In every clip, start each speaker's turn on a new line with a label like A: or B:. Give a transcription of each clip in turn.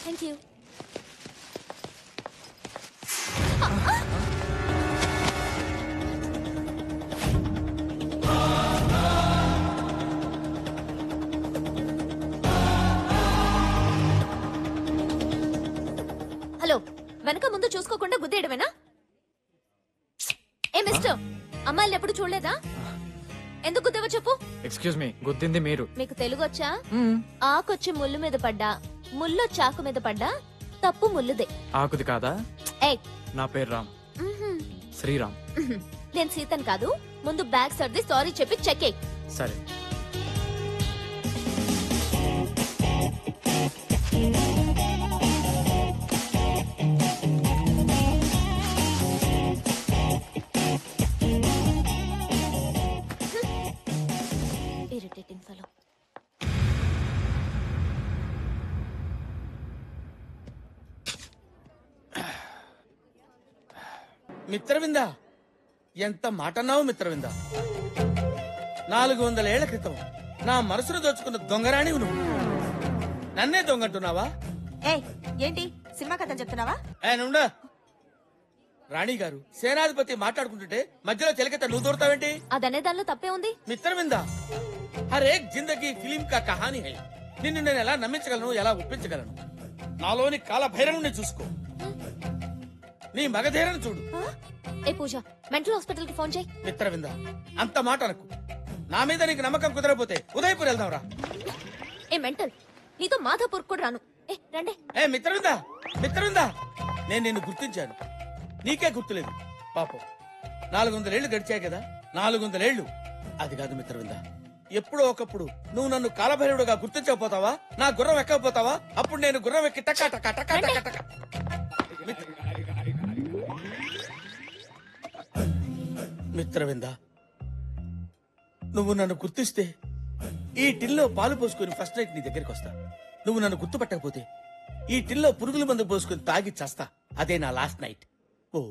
A: Thank you. Hello, వెనక ముందు చూసుకోకుండా గుద్దేయడమేనా? ఏ మిస్టర్, అమ్మాయిలు ఎప్పుడు చూడలేదా? ఎందుకు గుద్దేవో చెప్పు.
B: ఎక్స్క్యూజ్ మీ, గుద్దింది మీరు.
A: మీకు తెలుగు వచ్చా? ఆకొచ్చి ముళ్ళు మీద పడ్డా, ముళ్ళు చాకు మీద పడ్డా తప్పు ముళ్ళుదే.
B: ఆకుది కాదా?
A: ఏయ్,
B: నా పేరు రామ్. శ్రీరామ్.
A: నేను సీతన్ కాదు. ముందు బ్యాగ్ సర్ది సారీ చెప్పి చెక్ ఎయ్.
B: సరే.
A: Irritating fellow.
C: మిత్రవింద, ఎంత మాటన్నావు మిత్రవింద. 400 ఏళ్ల క్రితం నా మనసును దోచుకున్న దొంగరాణివి నువ్వు. నన్నే దొంగంటున్నావా?
D: ఏంటి సినిమా కథ చెప్తున్నావా?
C: నుండా రాణి గారు, సేనాధిపతి మాట్లాడుకుంటుంటే మధ్యలో చెలకెత్త నువ్వు దూరతావేంటి?
A: అదనే దానిలో తప్పే ఉంది.
C: మిత్రవింద, హరే జిందగీ ఫిలిం కా కహానీ హై. నిన్ను నేను ఎలా నమ్మించగలను, ఎలా ఒప్పించగలను? నాలోని కాల భైరవుని చూసుకో, నీ మగధీరను చూడు.
A: ఏ పూజ, మెంటల్ హాస్పిటల్ కి ఫోన్ చేయి.
C: మిత్రవింద, అంత మాట అనకు. నా మీద నీకు నమ్మకం కుదరపోతే ఉదయపూర్ వెళ్దాం రా.
A: ఏ మెంటల్, నీతో మాధాపూర్ కూడా రాను. ఏ రండి.
C: ఏ మిత్రవింద, మిత్రవింద, నేను నిన్ను గుర్తించాను, నీకే గుర్తులేదు. పాపం 400 ఏళ్లు గడిచాయి కదా. 400 ఏళ్లు అది కాదు మిత్రవింద. ఎప్పుడో ఒకప్పుడు నువ్వు నన్ను కాలభైరవుడుగా గుర్తించకపోతావా? నా గుర్రం ఎక్కకపోతావా? అప్పుడు నేను గుర్రం ఎక్కి టకా టకా టకా టకా టకా. మిత్రవింద, నువ్వు నన్ను గుర్తిస్తే ఈ టిల్లో పాలు పోసుకుని ఫస్ట్ నైట్ నీ దగ్గరికి వస్తా. నువ్వు నన్ను గుర్తుపట్టకపోతే ఈ టిల్లో పురుగుల మందు పోసుకుని తాగి చస్తా. అదే నా లాస్ట్ నైట్. ఓ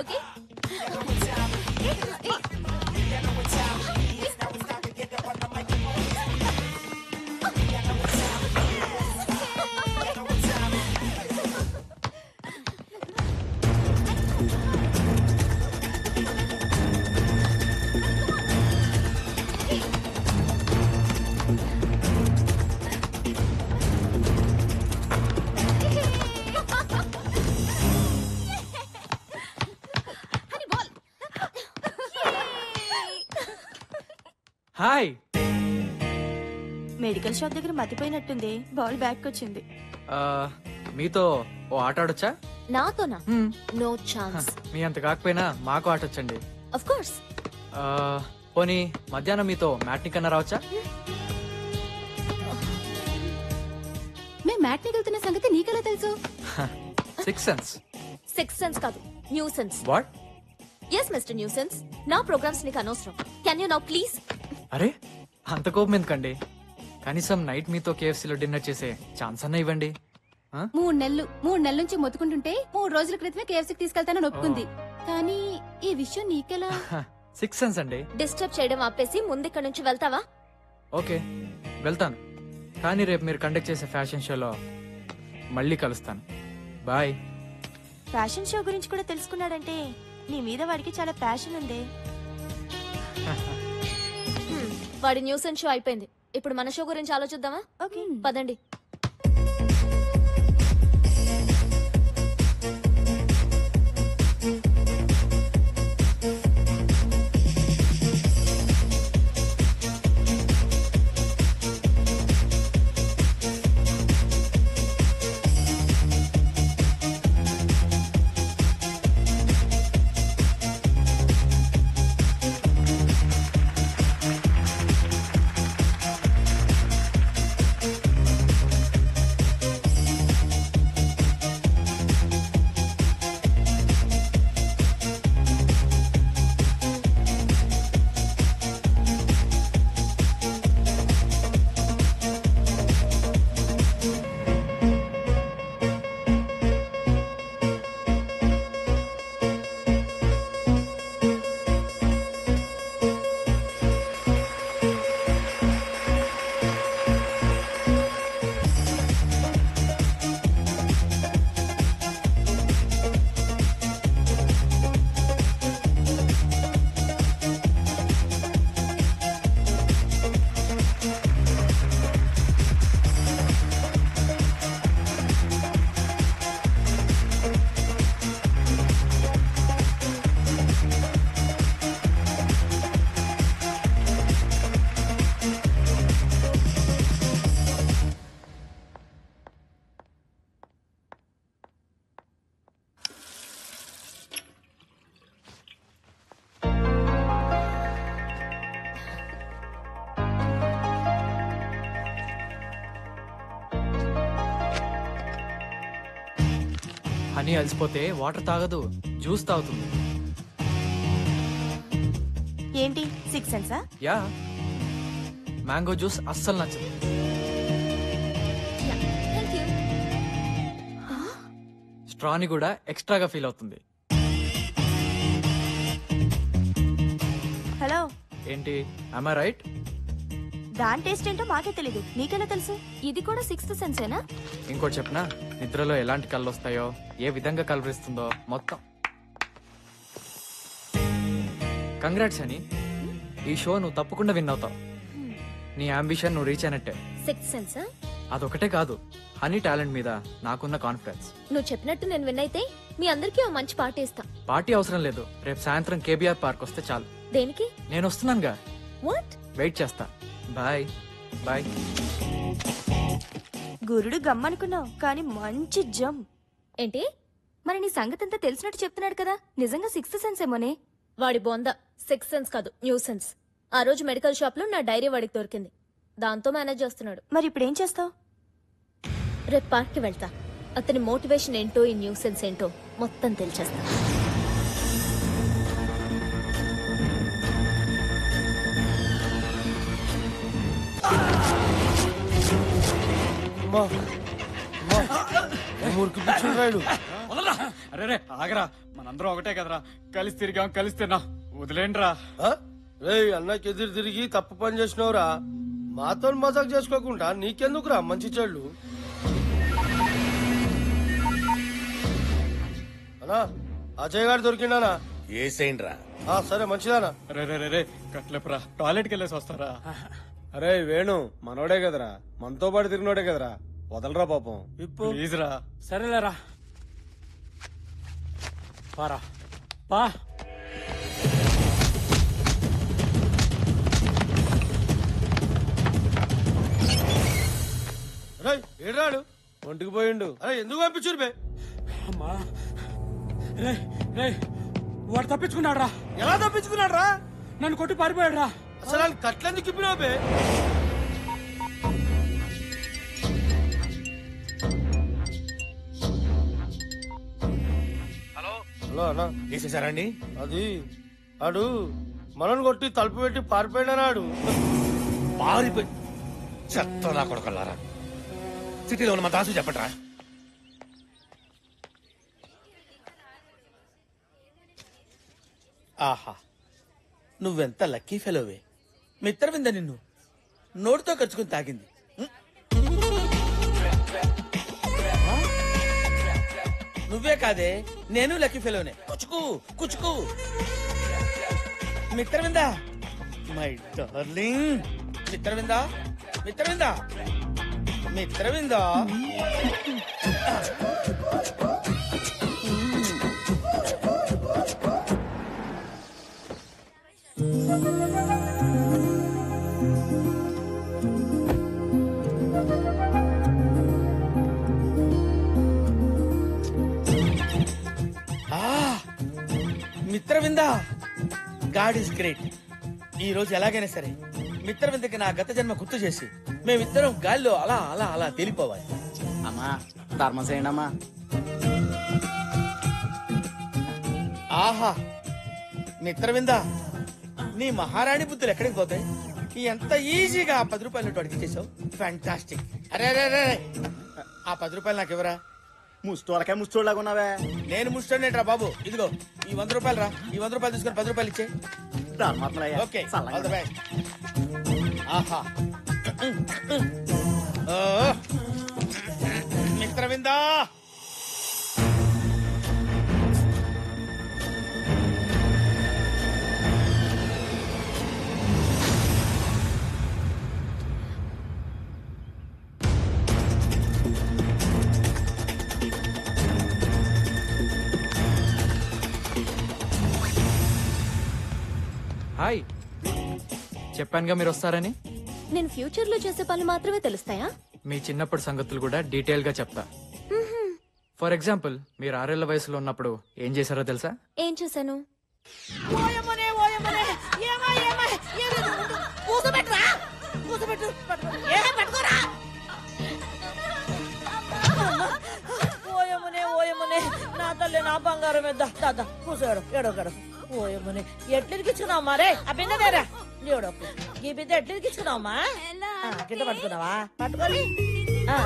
A: ఓకే.
B: హాయ్.
D: మెడికల్ షాప్ దగ్గర మతిపోయినట్టుంది. బాల్ బ్యాక్ వచ్చింది.
B: మీతో ఓ ఆట ఆడొచ్చా?
A: నాతోనా? No chance.
B: మీ అంత కాకపోయినా మాకు ఆటొచ్చండి.
A: Of course.
B: పోనీ మధ్యాహ్నం మీతో మ్యాట్ని కన్నా రావచ్చా?
D: మేము మ్యాట్ని వెళ్తున్న సంగతి నీకెలా తెలుసు?
B: 6 సెన్స్.
A: 6 సెన్స్ కాదు, nuisance.
B: What?
A: Yes mister nuisance, నా ప్రోగ్రామ్స్ నీకు అనవసరం. Can you now please?
B: అరే, అంత కోపం ఎందుకండి? కనీసం నైట్ మీతో కేఎఫ్సీలో డిన్నర్ చేసే ఛాన్స్ అన్న ఇవ్వండి.
D: 3 నెలల నుంచి మొత్తుకుంటుంటే 3 రోజుల క్రితమే కేఎఫ్సీకి తీసుకెళ్తానని ఒప్పుకుంది. కానీ ఈ విషయం నీకెలా?
B: 6 సెన్స్ అండి.
A: డిస్టర్బ్ చేయడం ఆపేసి ముందు ఇక్కడ నుంచి వెళ్తావా?
B: ఓకే, వెళ్తాను. కానీ రేపు మీరు కండక్ట్ చేసే ఫ్యాషన్ షోలో మళ్ళీ కలుస్తాను. బాయ్.
D: ఫ్యాషన్ షో గురించి కూడా తెలుసుకున్నాడంటే నీ మీద వాడికి చాలా ప్యాషన్ ఉంది.
A: వాడి న్యూసెన్స్ షో అయిపోయింది. ఇప్పుడు మన షో గురించి ఆలోచిద్దామా?
D: ఓకే,
A: పదండి.
B: హనీ అలసిపోతే వాటర్ తాగదు, జ్యూస్ తాగుతుంది.
E: ఏంటి 6 సెన్సా?
B: యా, మ్యాంగో జ్యూస్ అస్సలు నచ్చదు.
A: Thank you.
B: స్ట్రాని కూడా ఎక్స్ట్రాగా ఫీల్ అవుతుంది.
E: హలో,
B: ఏంటి, am I రైట్?
E: దాని టేస్ట్ ఏంటో మాకే తెలీదు, నీకెలా తెలుసు?
A: ఇది కూడా 6th సెన్సేనా?
B: ఇంకోటి చెప్పనా, నిద్రలో ఎలాంటి కళ్ళు వస్తాయో, ఏ విధంగా కలవరిస్తుందో మొత్తం. కంగ్రాట్స్ అని, ఈ షో నువ్వు తప్పకుండా విన్ అవుతావు. నీ అంబిషన్ నువ్వు రీచ్ అయినట్టే.
A: 6th సెన్సా?
B: అదొకటే కాదు, హనీ టాలెంట్ మీద నాకున్న కాన్ఫిడెన్స్.
A: నువ్వు చెప్పినట్టు నేను విన్ అయితే మీ అందరికీ ఓ మంచి పార్టీ ఇస్తా.
B: పార్టీ అవసరం లేదు, రేపు సాయంత్రం కేబీఆర్ పార్క్ వస్తే చాలు.
A: దేనికి?
B: నేను వస్తున్నానుగా,
A: వాట్?
B: వెయిట్ చేస్తా. Bye bye.
E: గురుడు గమ్మనుకున్నావు కానీ మంచి జమ్.
A: ఏంటి? మరి నీ సంగతి అంతా తెలిసినట్టు చెప్తున్నాడు కదా, నిజంగా 6th సెన్స్ ఏమోనే? వాడి బొంద 6th సెన్స్ కాదు, న్యూ సెన్స్. ఆ రోజు మెడికల్ షాప్ లో నా డైరీ వాడికి దొరికింది, దాంతో మేనేజ్ చేస్తున్నాడు.
E: మరి ఇప్పుడు ఏం చేస్తావు?
A: రేపు పార్క్ కి వెళ్తా, అతని మోటివేషన్ ఏంటో ఈ న్యూ సెన్స్ ఏంటో మొత్తం తెలిచేస్తా.
B: అరే ఆగరా, మనందరం ఒకటే కదరా, కలిసి తిరిగాం కలిసి తిన్నాం, వదిలేండ్రా.
F: రే అన్నకి ఎదురు తిరిగి తప్పు పని చేసినవురా, మాతో మజాక్ చేసుకోకుండా నీకెందుకురా మంచి చెళ్ళు. అన్నా అజయ్ గారు దొరికిండానా?
C: ఏసేండ్రా.
F: సరే మంచిదానా.
B: రే కట్లేపురా, టాయిలెట్ కి వెళ్ళేసి వస్తారా?
F: అరే వేణు మనోడే కదరా, మనతో పాటు తిరిగినోడే కదరా, వదలరా పాపం.
B: ప్లీజ్ రా. సరేలేరా, పారా పా.
F: రే ఏడాడు ఒంటికి పోయిండు. అరే ఎందుకు పంపించురు బే?
B: అమ్మా రే రే, వాడు తప్పించుకున్నాడు రా.
F: ఎలా తప్పించుకున్నాడు రా?
B: నన్ను కొట్టి పారిపోయాడు రా.
F: అసలు వాళ్ళు కట్లెందుకు ఇప్పినావు బే? హలో అన్నా,
C: వేసేసారండి?
F: అది ఆడు మనల్ని కొట్టి తలుపు పెట్టి పారిపోయినాడు.
C: పారిపోయి చెత్త నా కొడుకల్లారా. సిటీలో ఉన్న మా దాసు చెప్పట్రా. ఆహా, నువ్వెంత లక్కీ ఫెలోవే. మిత్రవింద నిన్ను నోటితో ఖర్చుకుని తాగింది. నువ్వే కాదే, నేను లక్కీ ఫెలోనే. కుచుకు కుచుకు. Mitravinda, my darling. Mitravinda, Mitravinda, Mitravinda. Mitravinda, God is great. ఈ రోజు ఎలాగైనా సరే మిత్రవిందకి నా గత జన్మ గుర్తు చేసి మేమిద్దరం గాల్లో అలా అలా అలా తేలిపోవాలి.
G: అమ్మా ధర్మం చేయండి అమ్మా.
C: ఆహా మిత్రవింద, నీ మహారాణి బుద్ధులు ఎక్కడికి పోతాయి? ఎంత ఈజీగా ఆ 10 రూపాయలు అడిగి చేసావు. ఫ్యాంటాస్టిక్. అరే అరే అరే, ఆ 10 రూపాయలు నాకు ఇవ్వరా.
G: ముష్టోళ్ళకే ముష్టోళ్ళగా ఉన్నావే.
C: నేను ముష్టోనేట్రా బాబు. ఇదిగో ఈ 100 రూపాయలు రా. ఈ 100 రూపాయలు తీసుకొని 10 రూపాయలు ఇచ్చే.
G: ధర్మాత్మలయ్యా.
C: ఓకే,
G: చల్లగా
C: ఆల్ ది బెస్ట్. ఆహా ఓ, మిత్రవిందా.
B: హాయ్, చెప్పానుగా మీరు వస్తారని.
A: నేను ఫ్యూచర్ లో చేసే పనులు మాత్రమే తెలుస్తాయా?
B: మీ చిన్నప్పటి సంగతులు కూడా డీటెయిల్ గా చెప్తా. ఫర్ ఎగ్జాంపుల్, మీరు 6 ఏళ్ల వయసులో ఉన్నప్పుడు ఏం చేశారో తెలుసా?
A: ఏం చేశాను?
H: బంగారం మీద దాదా కూసాడు ఏడోగాడు ఓయమ్మని ఎట్లు ఇరికించుకున్నావు మరే ఆ బిందె వేరా ఏడోకు ఈ బిందె ఎట్లు ఇరికించుకున్నావమ్మా కింద పట్టుకున్నావా పట్టుకొని ఆ.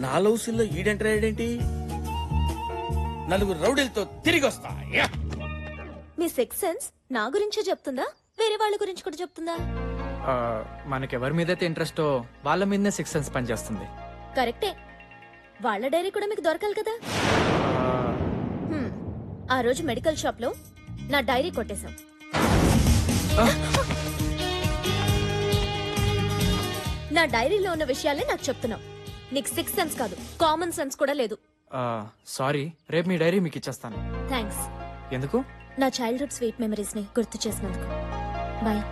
C: నా లౌసిల్లో ఈడెంటరాడేంటి? నలుగురు రౌడీలతో తిరిగి వస్తా యా!
A: మీ సిక్స్ సెన్స్ నా గురించే చెప్తుందా వేరే వాళ్ళ గురించి కూడా చెప్తుందా?
B: మనకెవరి మీదైతే ఇంట్రెస్టో వాళ్ళ మీదనే సిక్స్ సెన్స్ పనిచేస్తుంది.
A: కరెక్టే, వాళ్ళ డైరీ కూడా మీకు దొరకాలి కదా. హ్మ్. ఆ రోజు మెడికల్ షాప్ లో నా డైరీ కొట్టేశాం. నా డైరీలో ఉన్న విషయాలే నాకు చెప్తున్నావు. నీకు సిక్స్ సెన్స్ కాదు, కామన్ సెన్స్ కూడా లేదు.
B: సారీ, రేపు మీ డైరీ మీకు ఇచ్చేస్తాను.
A: థ్యాంక్స్.
B: ఎందుకు?
A: నా చైల్డ్హుడ్ స్వీట్ మెమరీస్ ని గుర్తు చేసినందుకు. బాయ్.